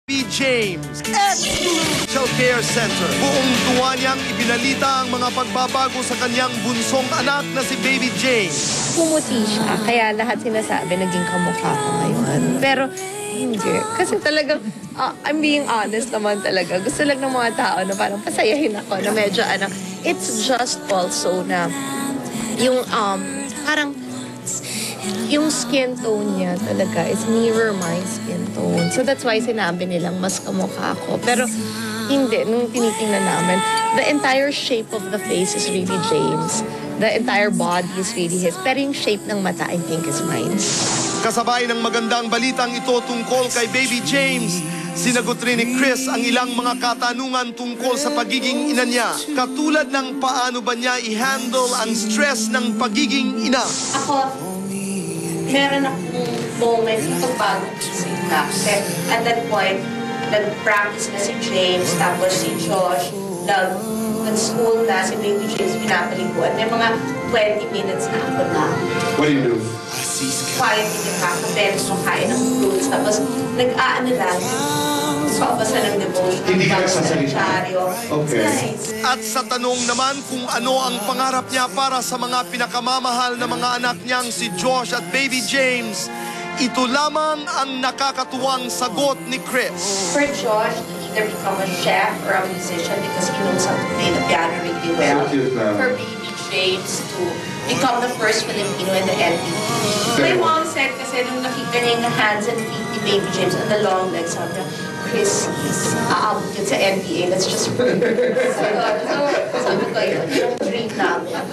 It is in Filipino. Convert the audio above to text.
B. James, ex-Blue Childcare Center. Buong tuwa niyang ibinalita ang mga pagbabago sa kanyang bunsong anak na si Baby James. Pumuti siya, kaya lahat sinasabi naging kamukha ko ngayon. Pero hindi. Kasi talagang, I'm being honest naman talaga. Gusto lang ng mga tao na parang pasayahin ako na medyo it's just also na yung parang yung skin tone niya talaga is mirror my skin tone. So that's why sinabi nilang mas kamukha ko. Pero hindi, nung tinitingnan namin, the entire shape of the face is really James. The entire body is really his. Pero yung shape ng mata, I think, is mine. Kasabay ng magandang balitang ito tungkol kay Baby James, sinagot rin ni Chris ang ilang mga katanungan tungkol sa pagiging ina niya. Katulad ng paano ba niya i-handle ang stress ng pagiging ina. Ako, meron akong moment na pagbago isip na. Kasi at that point, nag-practice na si James, tapos si Josh, nag-school na si Baby James, pinapaliguan. May mga 20 minutes na ako na. What do you do? Quiet yung kakabend, makain ng fruits, tapos nag-aano lang, pagbasa ng devotion. Hindi ka nagsasalita? Okay. Nice. At sa tanong naman kung ano ang pangarap niya para sa mga pinakamamahal na mga anak niyang si Josh at Baby James, ito lamang ang nakakatuwang sagot ni Chris. For Josh to either become a chef or a musician because he knows how to play the piano really well. So cute na. For Baby James to become the first Filipino in the NBA. My mom said kasi nung nakita niya yung hands and feet ni Baby James and the long legs, sabi niya, Chris, aabot yun sa NBA. Let's just pray. So, sabi ko yun, yung dream namin.